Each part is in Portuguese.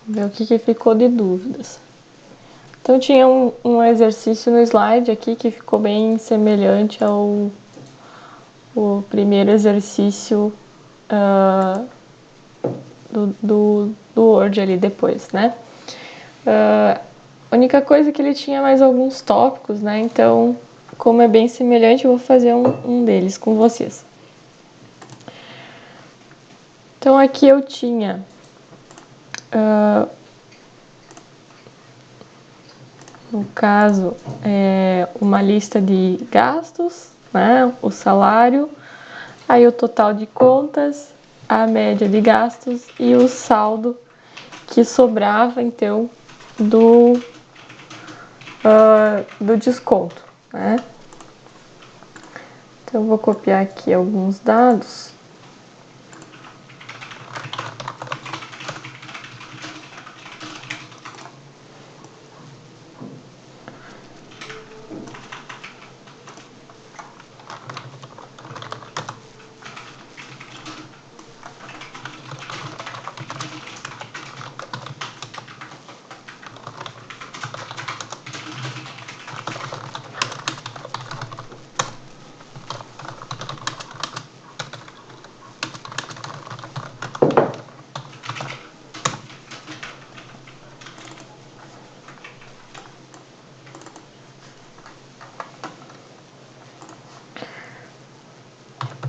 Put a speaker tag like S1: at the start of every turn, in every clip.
S1: ver o que ficou de dúvidas. Então tinha um exercício no slide aqui que ficou bem semelhante ao o primeiro exercício do Word ali depois, né? A única coisa é que ele tinha mais alguns tópicos, né? Então, como é bem semelhante, eu vou fazer um deles com vocês. Então aqui eu tinha no caso, uma lista de gastos, né? O salário, aí o total de contas, a média de gastos e o saldo que sobrava, então, do desconto, né? Então, eu vou copiar aqui alguns dados.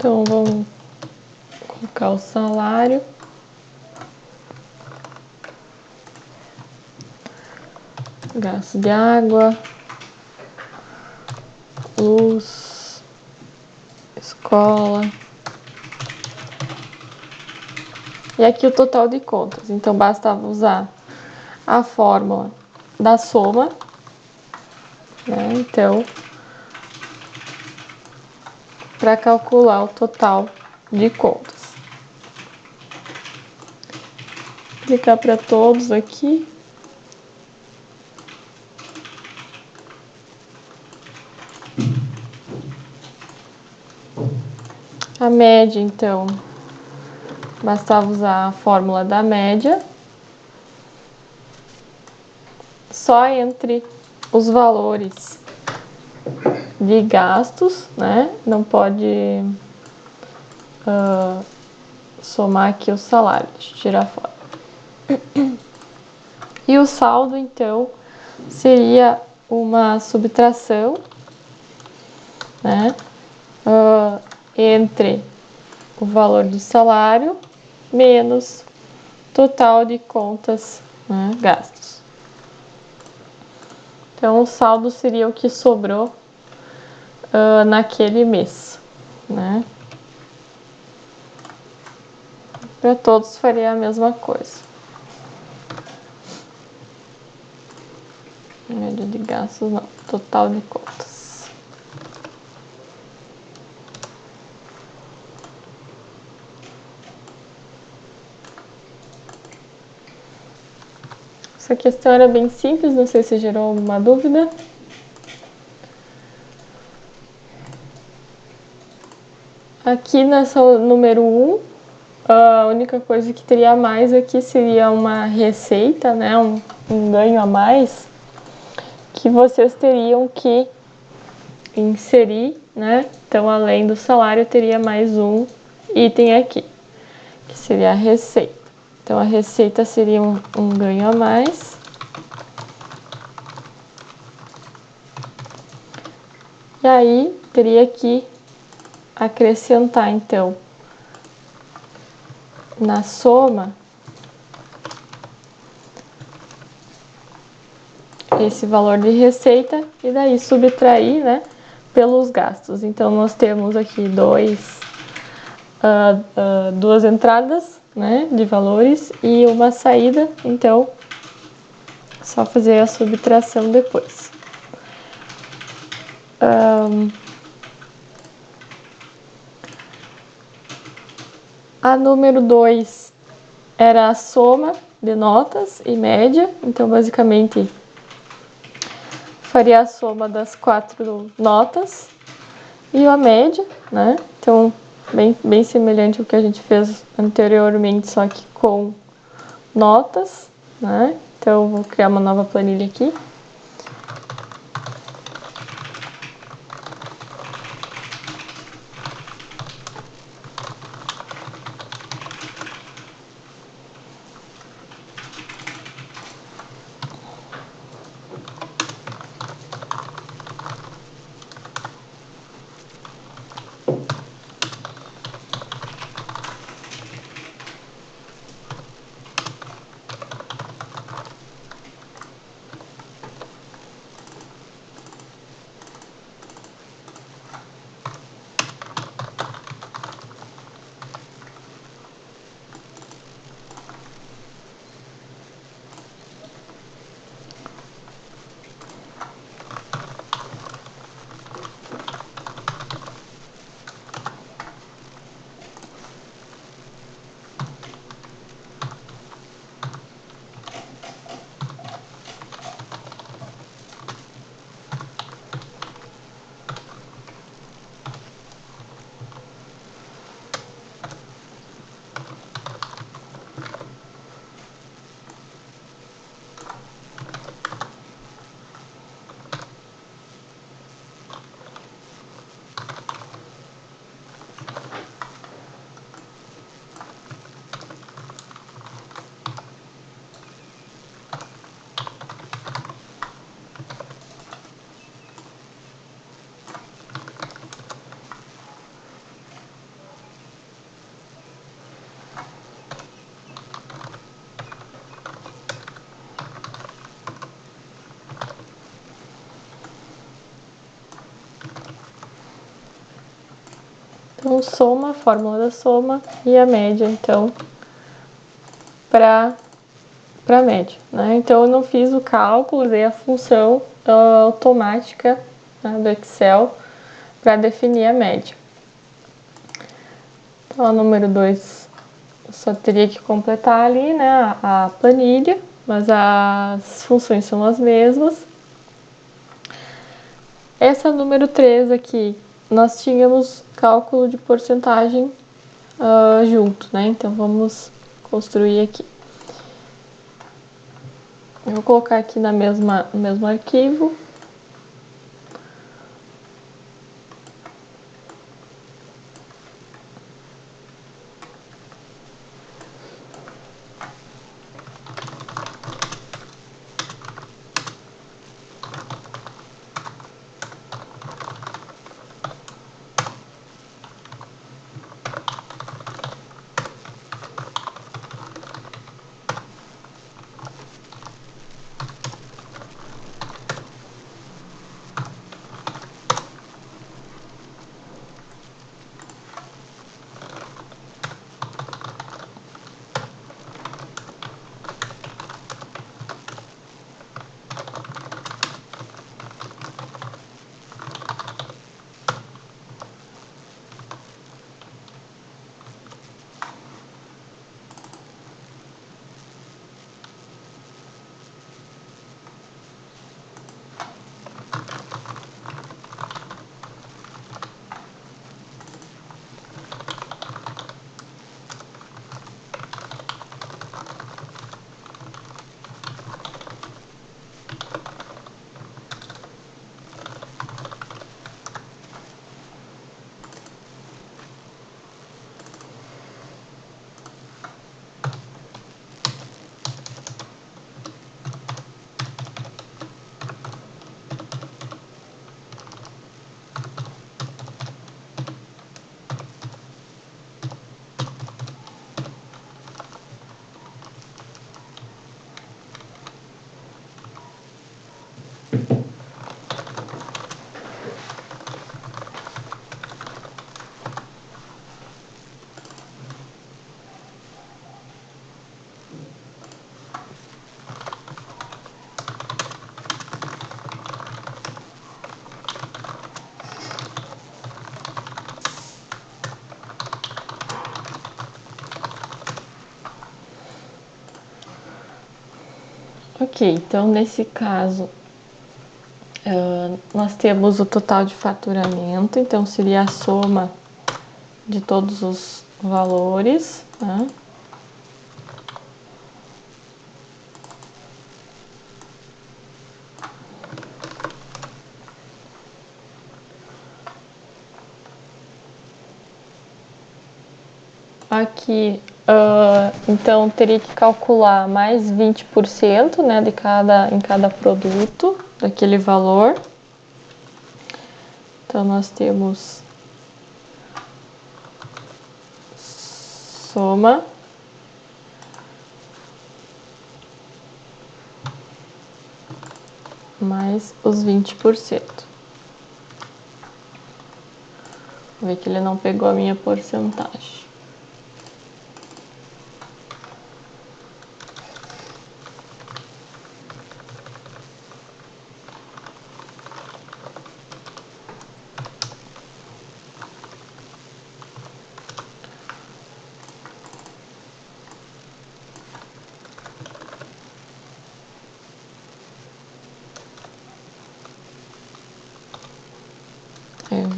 S1: Então, vamos colocar o salário. Gasto de água, luz, escola. E aqui o total de contas. Então, bastava usar a fórmula da soma, né? Então, para calcular o total de contas. Clicar para todos aqui. A média, então, bastava usar a fórmula da média. Só entre os valores de gastos, né? Não pode somar aqui o salário. Deixa eu tirar fora. E o saldo, então, seria uma subtração, né? Entre o valor do salário menos total de contas, né, gastos. Então, o saldo seria o que sobrou naquele mês, né? Para todos faria a mesma coisa. Média de gastos, não. Total de contas. Essa questão era bem simples, não sei se gerou alguma dúvida. Aqui nessa número 1, a única coisa que teria a mais aqui seria uma receita, né? Um ganho a mais, que vocês teriam que inserir, né? Então, além do salário, teria mais um item aqui, que seria a receita. Então, a receita seria um ganho a mais. E aí, teria que acrescentar, então, na soma, esse valor de receita e daí subtrair, né, pelos gastos. Então, nós temos aqui duas entradas, né, de valores e uma saída, então, só fazer a subtração depois. A número 2 era a soma de notas e média, então, basicamente, faria a soma das 4 notas e a média, né? Então, bem semelhante ao que a gente fez anteriormente, só que com notas. né? Então, eu vou criar uma nova planilha aqui. Então, soma, fórmula da soma e a média, então, para média, né? Então, eu não fiz o cálculo, usei a função automática, né, do Excel para definir a média. Então, a número 2, só teria que completar ali, né, a planilha, mas as funções são as mesmas. Essa número 3 aqui, nós tínhamos cálculo de porcentagem junto, né? Então, vamos construir aqui. Eu vou colocar aqui no mesmo arquivo. Ok, então nesse caso, nós temos o total de faturamento, então seria a soma de todos os valores, né? Aqui, então, teria que calcular mais 20%, né, em cada produto, daquele valor. Então, nós temos soma mais os 20%. Vou ver que ele não pegou a minha porcentagem.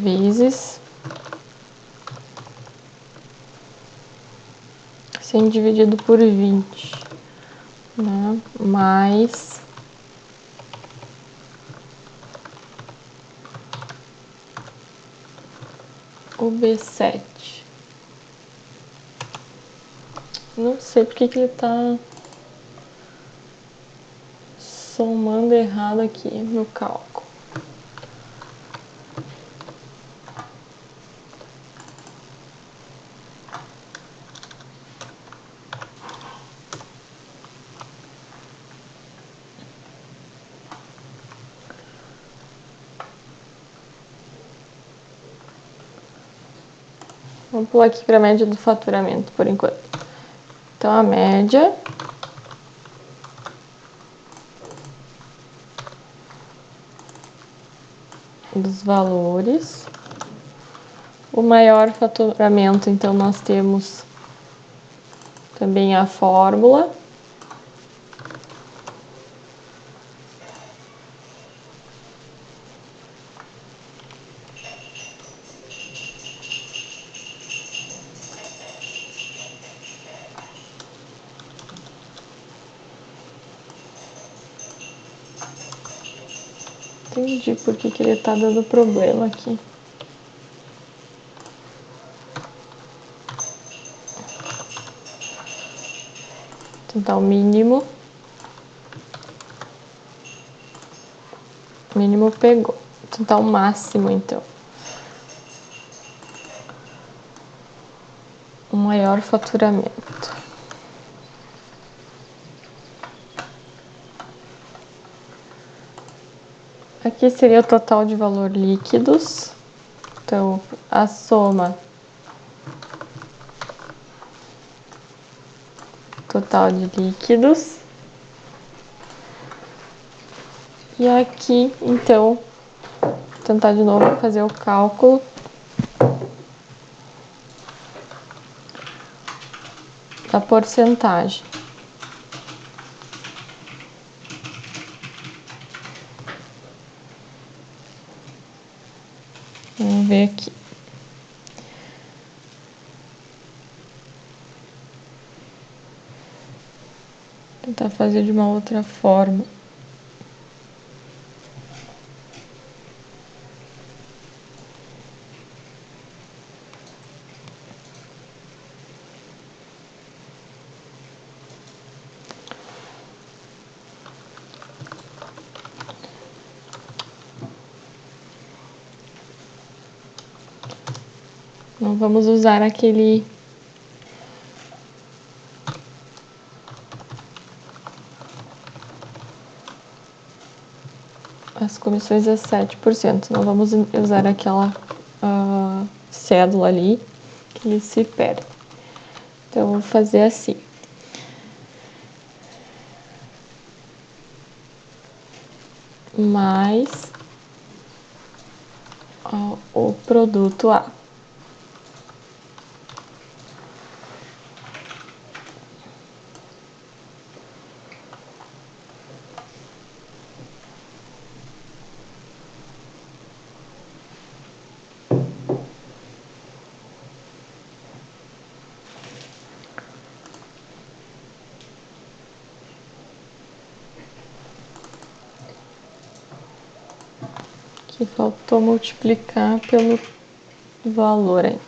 S1: Vezes 100 dividido por 20, né? Mais o B7. Não sei porque que ele tá somando errado aqui no cálculo. Vamos pular aqui para a média do faturamento por enquanto. Então, a média dos valores. O maior faturamento, então, nós temos também a fórmula. Entendi por que ele tá dando problema aqui. Então, o mínimo. O mínimo pegou. Tentar o máximo, então. O maior faturamento. Aqui seria o total de valor líquidos. Então, a soma total de líquidos. E aqui, então, vou tentar de novo fazer o cálculo da porcentagem. Vamos ver aqui. Tentar fazer de uma outra forma. Não vamos usar aquele as comissões é 7%. Não vamos usar aquela cédula ali, que ele se perde. Então, eu vou fazer assim. Mais o produto A. Aqui faltou multiplicar pelo valor ainda.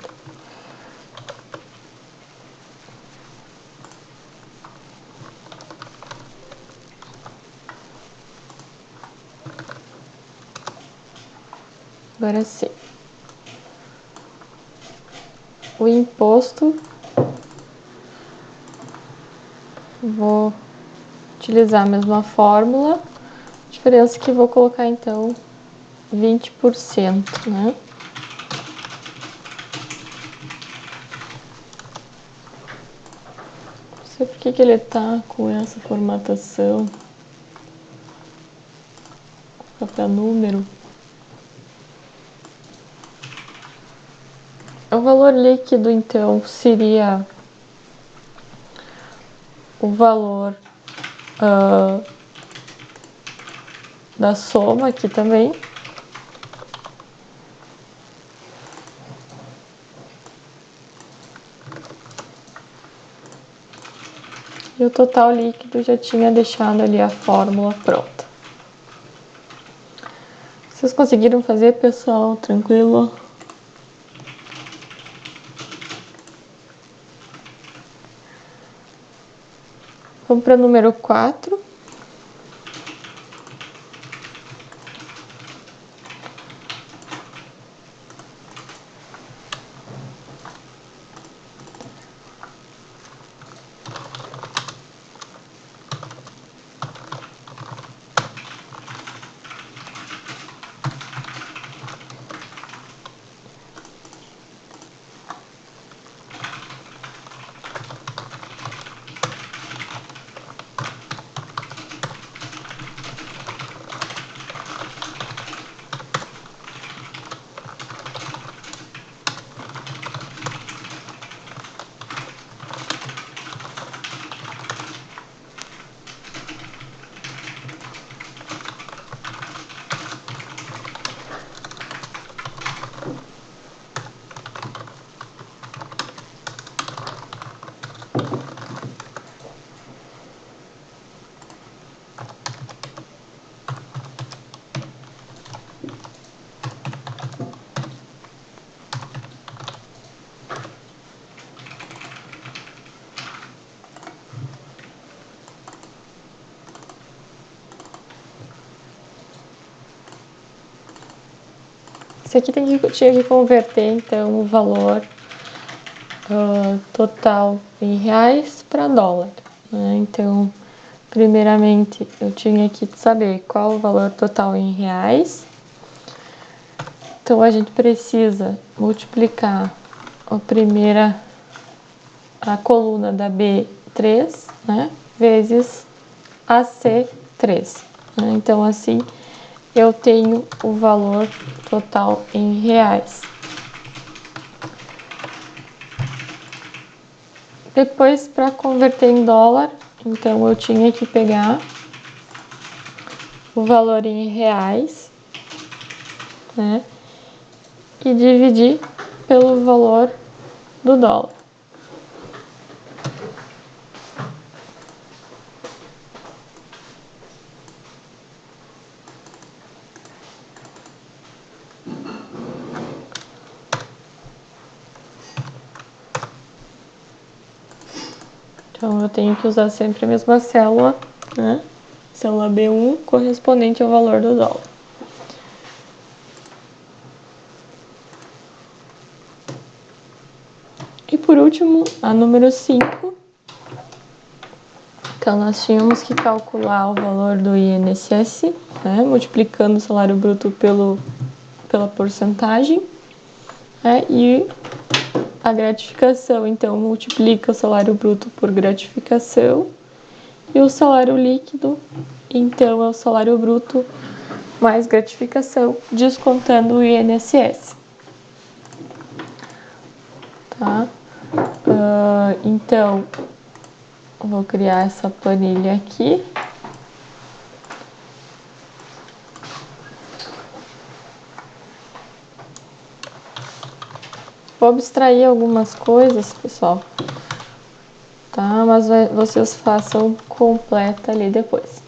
S1: Agora sim. O imposto, vou utilizar a mesma fórmula, a diferença que vou colocar então 20%, né? Não sei por que ele tá com essa formatação. Só para número. O valor líquido, então, seria o valor da soma aqui também. E o total líquido já tinha deixado ali a fórmula pronta. Vocês conseguiram fazer, pessoal? Tranquilo? Vamos para o número 4. Esse aqui tinha que converter, então, o valor total em reais para dólar, né? Então, primeiramente, eu tinha que saber qual o valor total em reais. Então, a gente precisa multiplicar a coluna da B3, né, vezes a C3. Né? Então, assim, eu tenho o valor total em reais. Depois, para converter em dólar, então eu tinha que pegar o valor em reais, né, e dividir pelo valor do dólar. Então, eu tenho que usar sempre a mesma célula, né? Célula B1 correspondente ao valor do dólar. E por último, a número 5. Então, nós tínhamos que calcular o valor do INSS, né? Multiplicando o salário bruto pela porcentagem, né? E a gratificação, então, multiplica o salário bruto por gratificação. E o salário líquido, então, é o salário bruto mais gratificação, descontando o INSS. Tá? Então, vou criar essa planilha aqui. Vou abstrair algumas coisas, pessoal, tá? Mas vocês façam completa ali depois.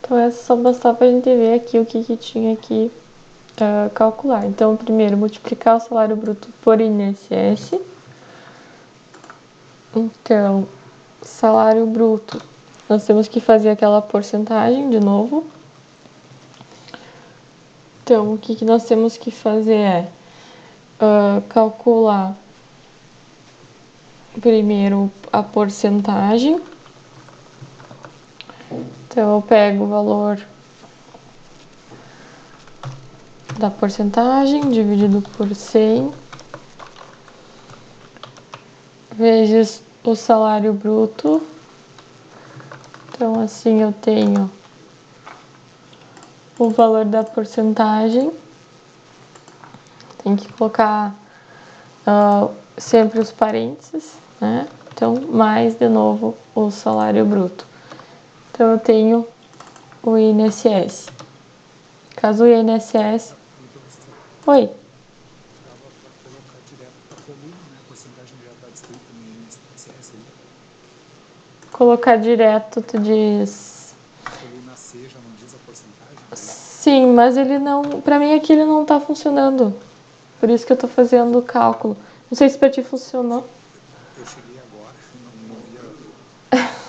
S1: Então, é só bastar pra gente ver aqui o que tinha aqui calcular. Então, primeiro, multiplicar o salário bruto por INSS. Então, salário bruto, nós temos que fazer aquela porcentagem de novo. Então, o que nós temos que fazer é calcular primeiro a porcentagem. Então, eu pego o valor da porcentagem dividido por 100, vezes o salário bruto. Então, assim eu tenho o valor da porcentagem. Tem que colocar sempre os parênteses, né? Então, mais de novo o salário bruto. Então, eu tenho o INSS. Caso o INSS... Oi?
S2: Dava para colocar direto para a coluna, né? A porcentagem já está descrita no INSS ali.
S1: Colocar direto, tu diz...
S2: A coluna C já não diz a porcentagem?
S1: Sim, mas ele não... Pra mim aqui ele não tá funcionando. Por isso que eu tô fazendo o cálculo. Não sei se pra ti funcionou.
S2: Eu cheguei agora, não via...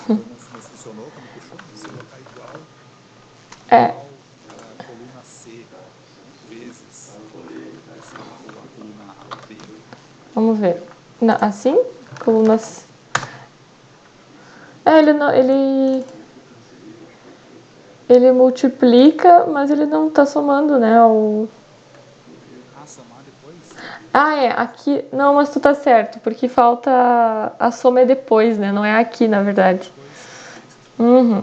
S2: não funcionou quando puxou. Se botar igual a coluna C vezes a coluna B.
S1: Vamos ver. Não, assim? Coluna C. Ele não... Ele multiplica, mas ele não tá somando, né?
S2: Somar depois?
S1: Aqui... Não, mas tu tá certo, porque falta... A soma é depois, né? Não é aqui, na verdade. Uhum.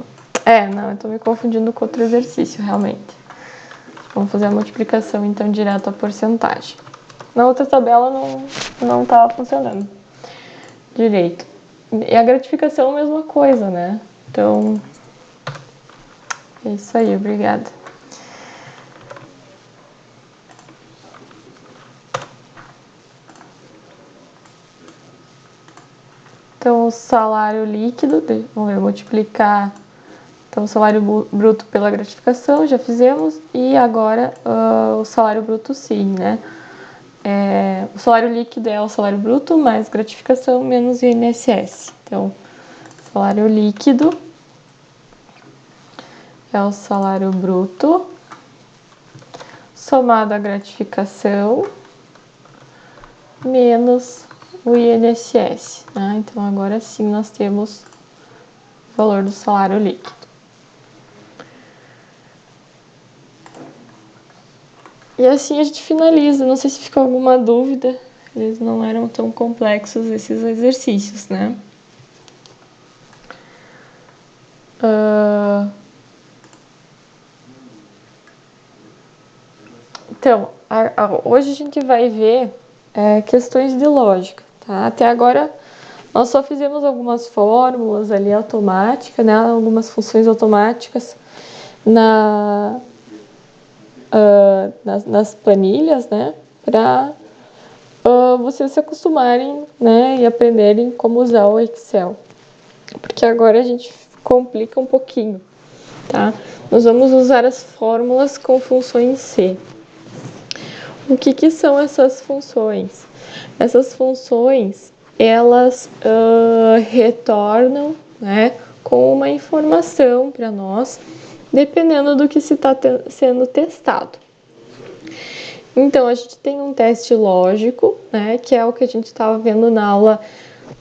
S1: Não, eu tô me confundindo com outro exercício, realmente. Vamos fazer a multiplicação, então, direto à porcentagem. Na outra tabela não tava funcionando direito. E a gratificação é a mesma coisa, né? Então, é isso aí, obrigada. Então, o salário líquido, vamos ver, multiplicar então, o salário bruto pela gratificação, já fizemos, e agora o salário bruto sim, né? O salário líquido é o salário bruto mais gratificação menos INSS. Então, salário líquido é o salário bruto somado à gratificação menos o INSS. Né? Então, agora sim nós temos o valor do salário líquido. E assim a gente finaliza. Não sei se ficou alguma dúvida. Eles não eram tão complexos esses exercícios, né? Então, hoje a gente vai ver questões de lógica, tá? Até agora nós só fizemos algumas fórmulas ali automáticas, né? Algumas funções automáticas nas planilhas, né? Para vocês se acostumarem, né? E aprenderem como usar o Excel. Porque agora a gente complica um pouquinho, tá? Nós vamos usar as fórmulas com funções C. O que são essas funções? Essas funções, elas retornam, né, com uma informação para nós, dependendo do que se está sendo testado. Então, a gente tem um teste lógico, né, que é o que a gente estava vendo na aula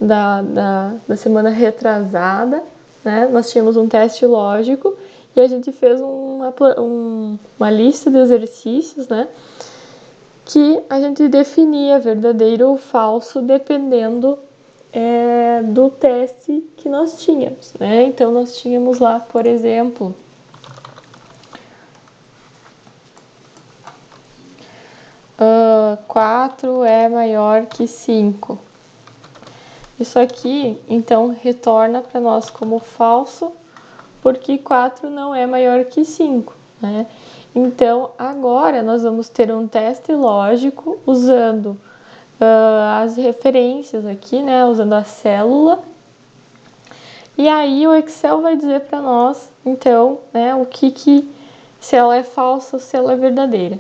S1: da semana retrasada, né? Nós tínhamos um teste lógico e a gente fez uma lista de exercícios, né? Que a gente definia verdadeiro ou falso dependendo do teste que nós tínhamos, né? Então, nós tínhamos lá, por exemplo, uh, 4 é maior que 5. Isso aqui, então, retorna para nós como falso, porque 4 não é maior que 5, né? Então, agora nós vamos ter um teste lógico usando as referências aqui, né? Usando a célula E aí o Excel vai dizer para nós, então, né, se ela é falsa ou se ela é verdadeira.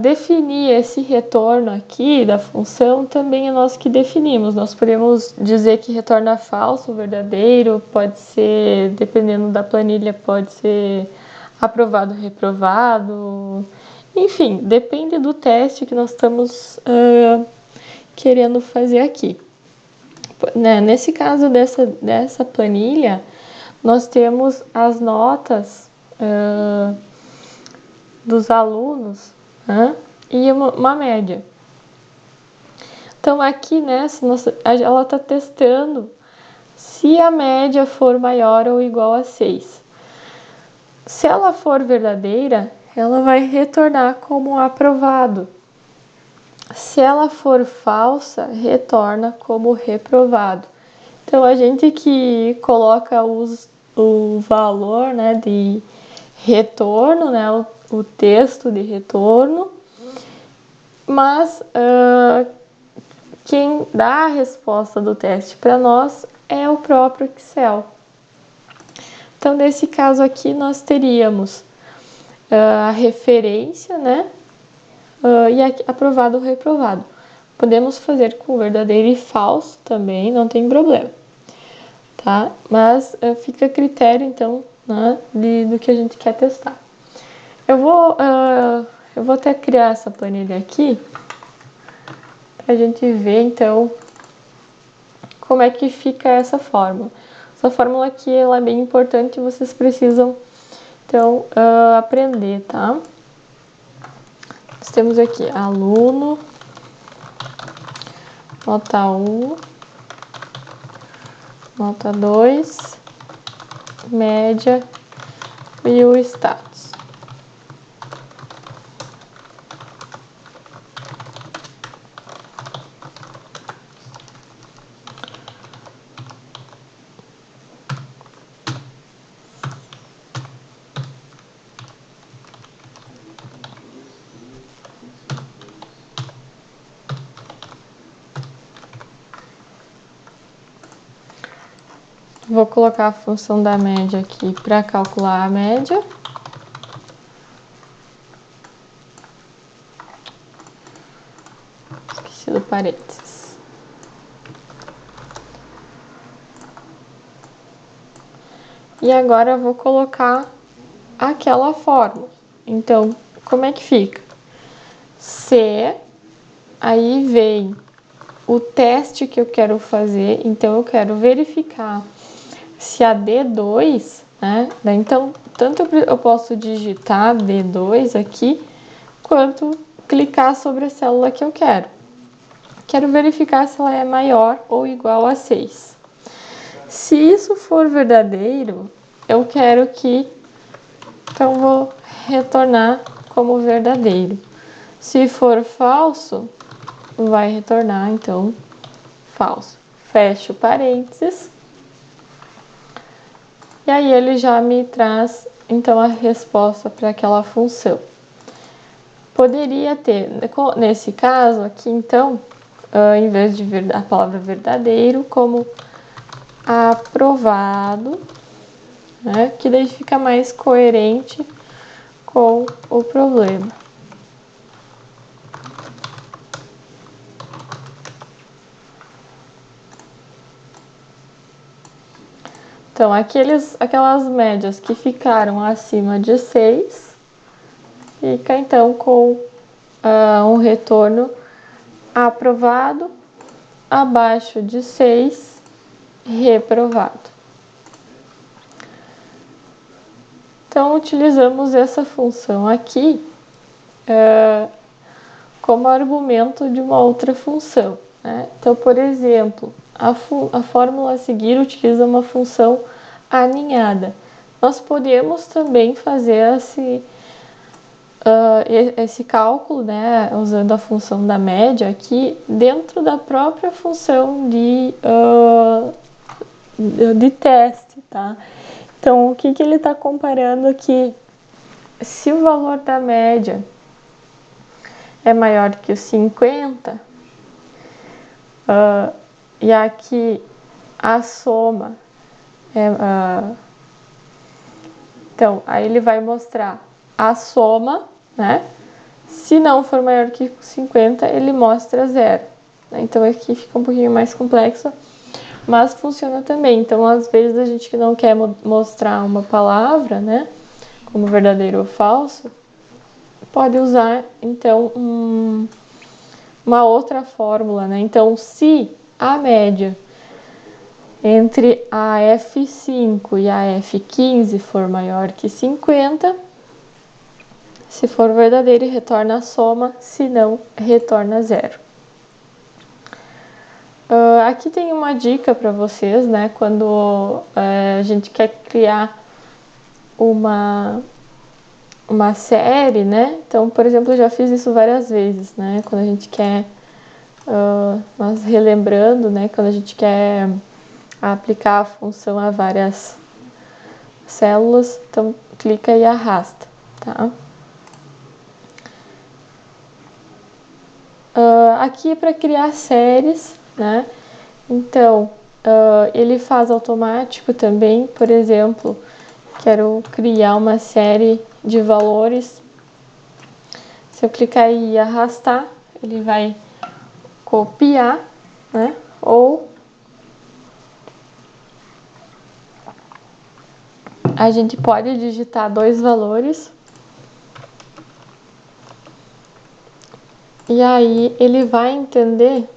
S1: Definir esse retorno aqui da função também é nós que definimos. Nós podemos dizer que retorna falso ou verdadeiro, pode ser, dependendo da planilha, pode ser aprovado ou reprovado. Enfim, depende do teste que nós estamos querendo fazer aqui. Nesse caso dessa planilha, nós temos as notas dos alunos, né, e uma média. Então aqui nessa, ela está testando se a média for maior ou igual a 6. Se ela for verdadeira, ela vai retornar como aprovado. Se ela for falsa, retorna como reprovado. Então a gente que coloca o valor, né, de retorno, né, o texto de retorno, mas quem dá a resposta do teste para nós é o próprio Excel. Então, nesse caso aqui, nós teríamos a referência, né, e aqui, aprovado ou reprovado. Podemos fazer com verdadeiro e falso também, não tem problema, tá? Mas fica a critério, então, né, do que a gente quer testar. Eu vou até criar essa planilha aqui para a gente ver, então, como é que fica essa fórmula. Essa fórmula aqui ela é bem importante e vocês precisam, então, aprender, tá? Nós temos aqui aluno, nota 1, nota 2, média e o status. Vou colocar a função da média aqui para calcular a média. Esqueci do parênteses. E agora eu vou colocar aquela fórmula. Então, como é que fica? Se, aí vem o teste que eu quero fazer, então eu quero verificar se a D2, né? Então, tanto eu posso digitar D2 aqui, quanto clicar sobre a célula que eu quero. Quero verificar se ela é maior ou igual a 6. Se isso for verdadeiro, eu quero que, então vou retornar como verdadeiro. Se for falso, vai retornar, então, falso. Fecho parênteses. E aí ele já me traz, então, a resposta para aquela função. Poderia ter, nesse caso aqui, então, em vez de a palavra verdadeiro, como aprovado, né, que daí fica mais coerente com o problema. Então, aquelas médias que ficaram acima de 6, fica então com um retorno aprovado, abaixo de 6, reprovado. Então, utilizamos essa função aqui como argumento de uma outra função, né? Então, por exemplo, a fórmula a seguir utiliza uma função aninhada. Nós podemos também fazer esse cálculo, né, usando a função da média aqui, dentro da própria função de teste, tá? Então, o que ele está comparando aqui? Se o valor da média é maior que o 50, e aqui a soma então, aí ele vai mostrar a soma, né? Se não for maior que 50, ele mostra zero. Então aqui fica um pouquinho mais complexo, mas funciona também. Então, às vezes a gente que não quer mostrar uma palavra, né, como verdadeiro ou falso, pode usar então uma outra fórmula, né? Então, se a média entre a F5 e a F15 for maior que 50, se for verdadeiro, retorna a soma, se não, retorna zero. Aqui tem uma dica para vocês, né? Quando a gente quer criar uma série, né? Então, por exemplo, eu já fiz isso várias vezes, né? Quando a gente quer, mas relembrando, né? Quando a gente quer aplicar a função a várias células, então clica e arrasta, tá? Aqui é para criar séries, né? Então, ele faz automático também, por exemplo, quero criar uma série de valores. Se eu clicar e arrastar, ele vai copiar, né? Ou a gente pode digitar 2 valores e aí ele vai entender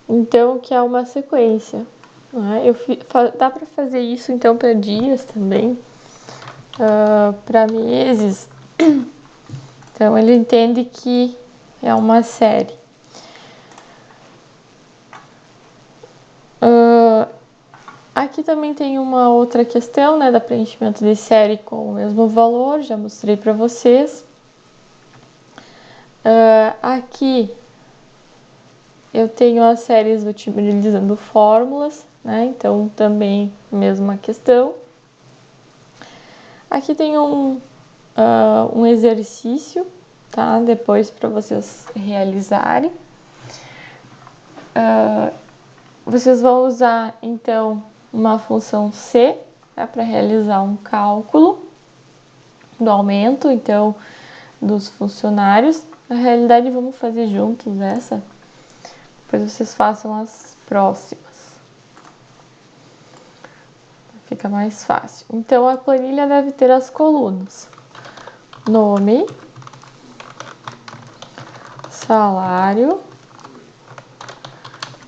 S1: então que é uma sequência, né? Dá para fazer isso então para dias também, para meses. Então ele entende que é uma série. Aqui também tem uma outra questão, né, da preenchimento de série com o mesmo valor, já mostrei para vocês. Aqui eu tenho as séries utilizando fórmulas, né, então também mesma questão. Aqui tem um exercício, tá, depois para vocês realizarem. Vocês vão usar, então, uma função C, tá, para realizar um cálculo do aumento, então, dos funcionários. Na realidade, vamos fazer juntos essa, depois vocês façam as próximas. Fica mais fácil. Então, a planilha deve ter as colunas: nome, salário,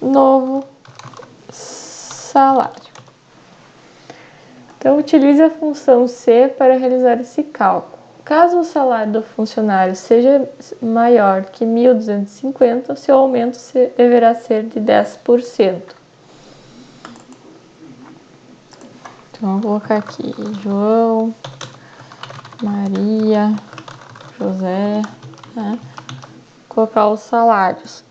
S1: novo salário. Então, utilize a função C para realizar esse cálculo. Caso o salário do funcionário seja maior que 1.250, o seu aumento deverá ser de 10%. Então, vou colocar aqui João, Maria, José, né? Vou colocar os salários.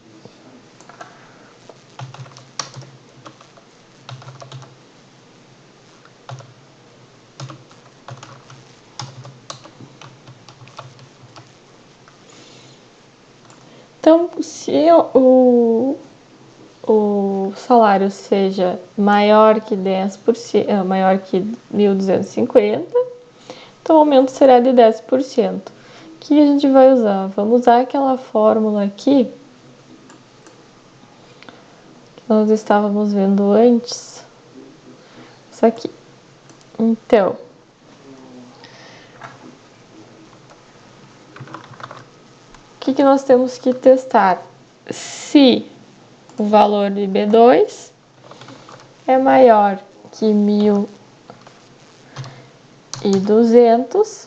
S1: Então, se o salário seja maior que 10%, maior que 1.250, então o aumento será de 10%. O que a gente vai usar? Vamos usar aquela fórmula aqui que nós estávamos vendo antes. Isso aqui. Então, o que nós temos que testar? Se o valor de B2 é maior que 1.200,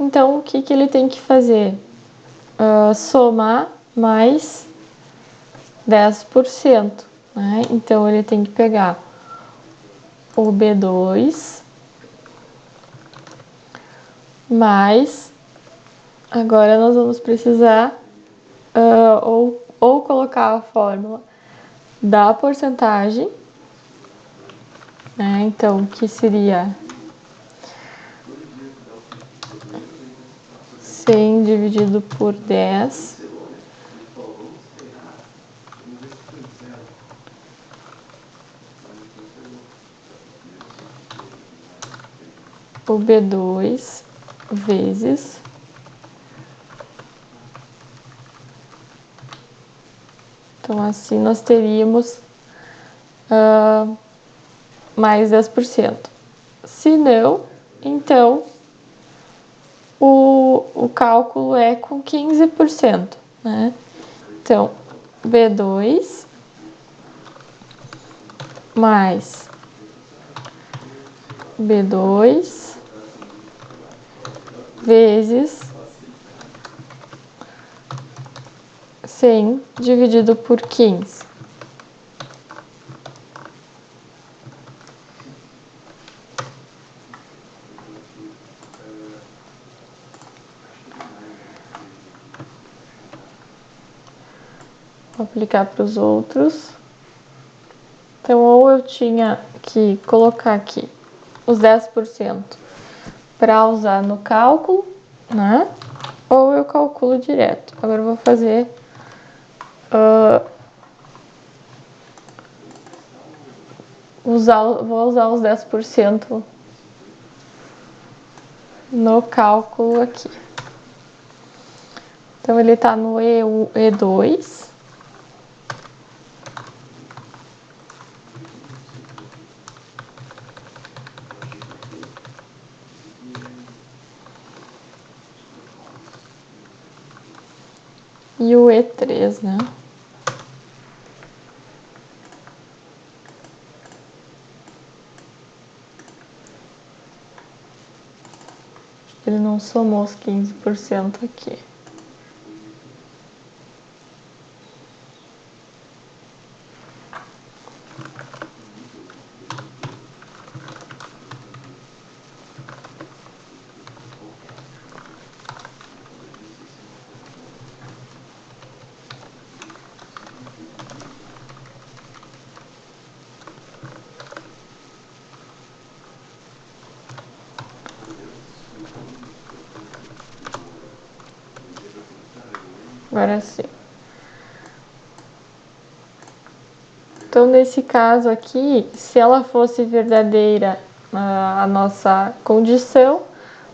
S1: então o que ele tem que fazer? Somar mais 10%, né? Então ele tem que pegar o B2 mais, agora nós vamos precisar ou colocar a fórmula da porcentagem, né? Então, que seria 100 dividido por 10 o B2 vezes então assim nós teríamos mais 10%. Se não, então o cálculo é com 15%, né? Então, B2 mais B2 vezes 100 dividido por 15. Vou aplicar para os outros. Então, ou eu tinha que colocar aqui os 10% para usar no cálculo, né? Ou eu calculo direto. Agora eu vou fazer vou usar os 10% no cálculo aqui. Então, ele está no E2. E o E3, né? Ele não somou os 15% aqui. Agora sim. Então, nesse caso aqui, se ela fosse verdadeira a nossa condição,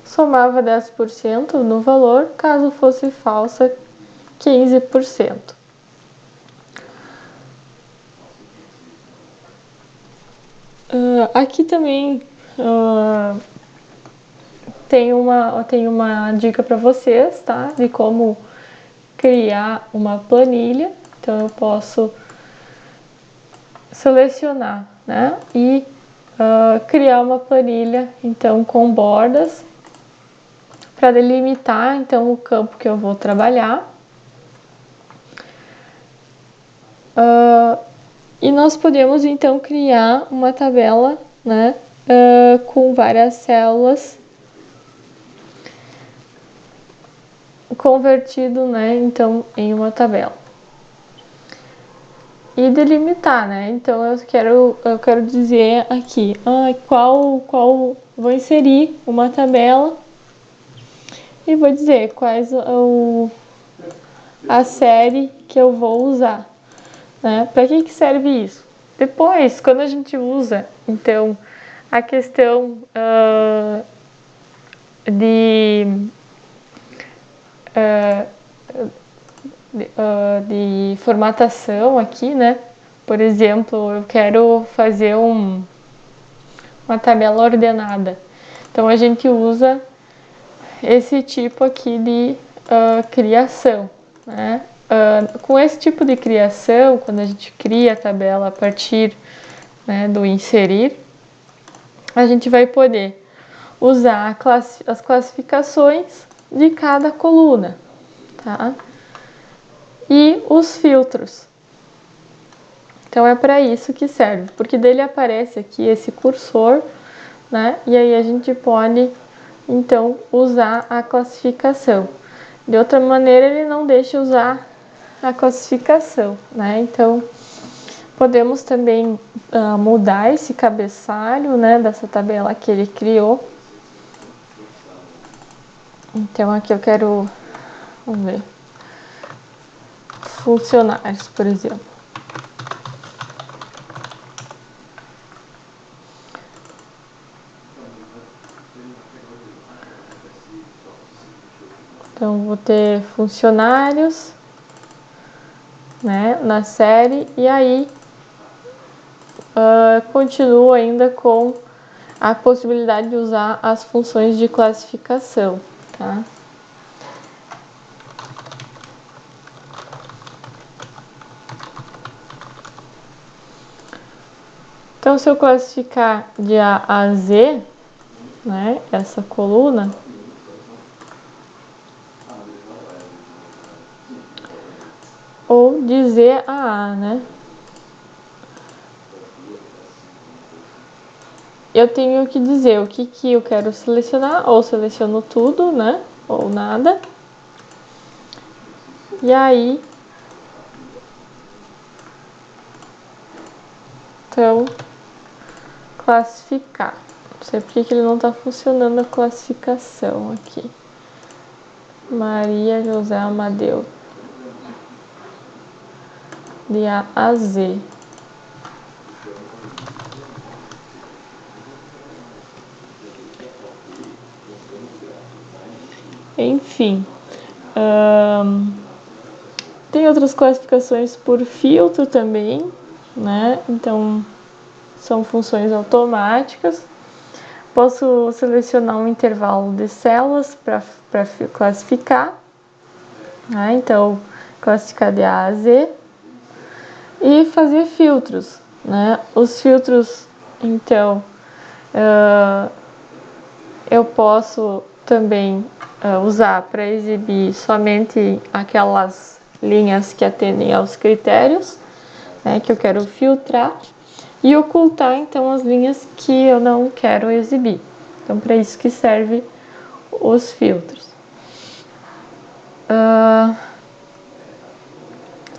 S1: somava 10% no valor, caso fosse falsa, 15%. Aqui também tem uma dica para vocês, tá? De como criar uma planilha. Então, eu posso selecionar, né? E criar uma planilha, então, com bordas para delimitar, então, o campo que eu vou trabalhar. E nós podemos, então, criar uma tabela, né? Com várias células convertido, né? Então, em uma tabela. E delimitar, né? Então eu quero dizer aqui, vou inserir uma tabela e vou dizer quais a série que eu vou usar, né? Para que serve isso? Depois, quando a gente usa, então, a questão de formatação aqui, né? Por exemplo, eu quero fazer uma tabela ordenada. Então, a gente usa esse tipo aqui de criação, né? Com esse tipo de criação, quando a gente cria a tabela a partir, né, do inserir, a gente vai poder usar as classificações de cada coluna, tá? E os filtros. Então é para isso que serve, porque dele aparece aqui esse cursor, né? E aí a gente pode então usar a classificação. De outra maneira, ele não deixa usar a classificação, né? Então podemos também mudar esse cabeçalho, né, dessa tabela que ele criou. Então aqui eu quero, vamos ver, funcionários, por exemplo. Então, vou ter funcionários, né, na série, e aí continuo ainda com a possibilidade de usar as funções de classificação, tá? Então, se eu classificar de A a Z, né, essa coluna, ou de Z a A, né? Eu tenho que dizer o que eu quero selecionar, ou seleciono tudo, né? Ou nada. E aí, então, classificar. Não sei porque que ele não está funcionando a classificação aqui. Maria José Amadeu. De A a Z. Enfim. Tem outras classificações por filtro também, né? Então, são funções automáticas. Posso selecionar um intervalo de células para classificar, né? Então, classificar de A a Z e fazer filtros, né? Os filtros, então, eu posso também usar para exibir somente aquelas linhas que atendem aos critérios, né, que eu quero filtrar, e ocultar então as linhas que eu não quero exibir. Então, para isso que serve os filtros.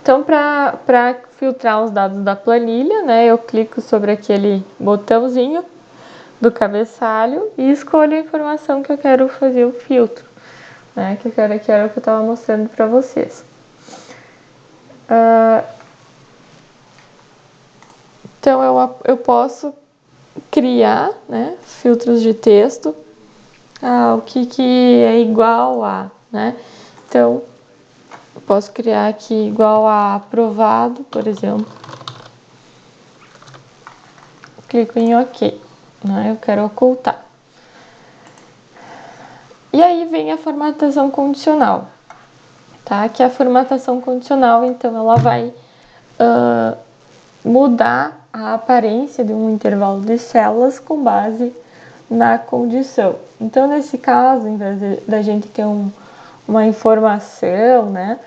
S1: Então, para filtrar os dados da planilha, né, eu clico sobre aquele botãozinho do cabeçalho e escolho a informação que eu quero fazer o filtro, né, que era o que eu estava mostrando para vocês. Então, eu posso criar, né, filtros de texto, o que é igual a, né? Então, eu posso criar aqui igual a aprovado, por exemplo. Clico em OK, né? Eu quero ocultar. E aí vem a formatação condicional, tá? Que a formatação condicional, então, ela vai mudar a aparência de um intervalo de células com base na condição. Então, nesse caso, em vez da gente ter uma informação, né,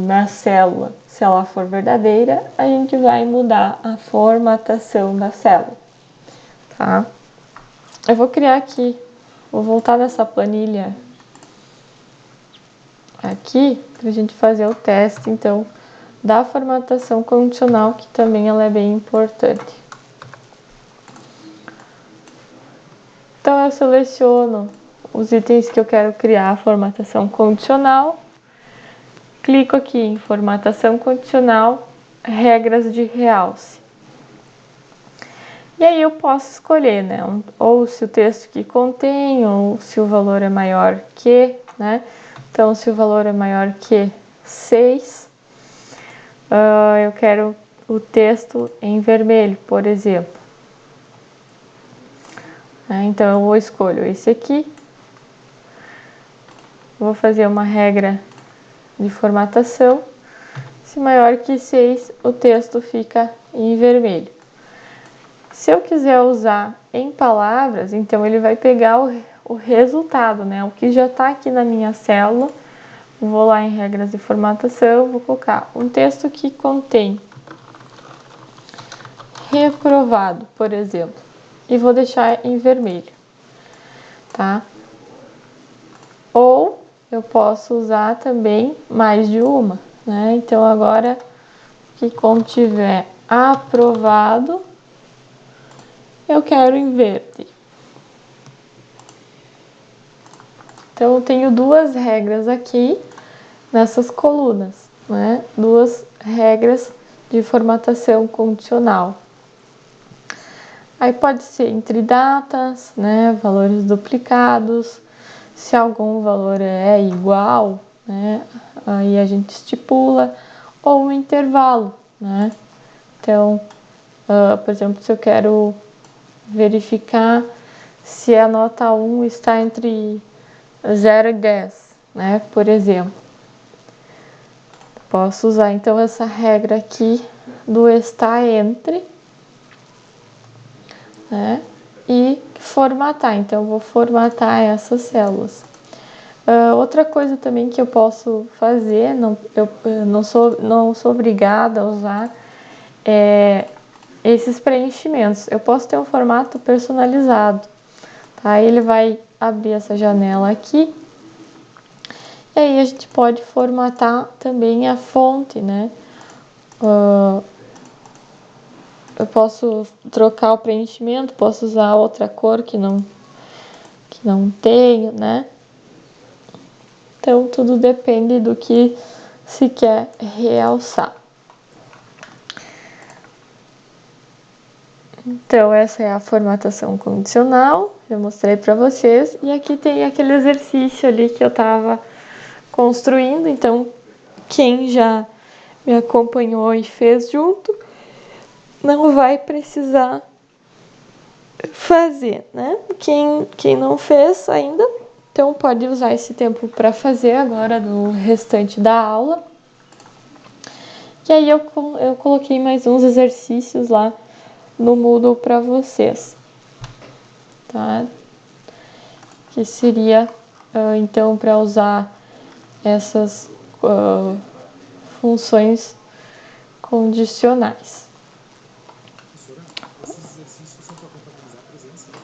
S1: na célula, se ela for verdadeira, a gente vai mudar a formatação da célula, tá? Eu vou criar aqui, vou voltar nessa planilha aqui para a gente fazer o teste, então, da formatação condicional, que também ela é bem importante. Então, eu seleciono os itens que eu quero criar a formatação condicional, clico aqui em formatação condicional, regras de realce. E aí eu posso escolher, né, ou se o texto que contém, ou se o valor é maior que, né, então se o valor é maior que 6, eu quero o texto em vermelho, por exemplo. Então eu escolho esse aqui, vou fazer uma regra de formatação, se maior que 6, o texto fica em vermelho. Se eu quiser usar em palavras, então ele vai pegar o resultado, né? O que já está aqui na minha célula. Vou lá em regras de formatação, vou colocar um texto que contém reprovado, por exemplo, e vou deixar em vermelho, tá? Ou eu posso usar também mais de uma, né? Então agora que contiver aprovado, eu quero em verde. Então, eu tenho duas regras aqui nessas colunas, né? Duas regras de formatação condicional. Aí pode ser entre datas, né? Valores duplicados, Se algum valor é igual, né, aí a gente estipula, ou um intervalo, né? Então, por exemplo, se eu quero verificar se a nota 1 está entre 0 e 10, né, por exemplo. Posso usar então essa regra aqui do está entre, né, e formatar. Então, eu vou formatar essas células. Outra coisa também que eu posso fazer, eu não sou obrigada a usar, esses preenchimentos. Eu posso ter um formato personalizado. Tá? Ele vai abrir essa janela aqui. E aí a gente pode formatar também a fonte, né? Eu posso trocar o preenchimento, posso usar outra cor que não tenho, né? Então, tudo depende do que se quer realçar. Então, essa é a formatação condicional, eu mostrei para vocês. E aqui tem aquele exercício ali que eu estava construindo. Então, quem já me acompanhou e fez junto, não vai precisar fazer, né? Quem não fez ainda, então pode usar esse tempo para fazer agora no restante da aula. E aí eu coloquei mais uns exercícios lá no Moodle para vocês, tá? Que seria, então, para usar essas funções condicionais.
S2: Professora, esses exercícios são para contabilizar a presença, né?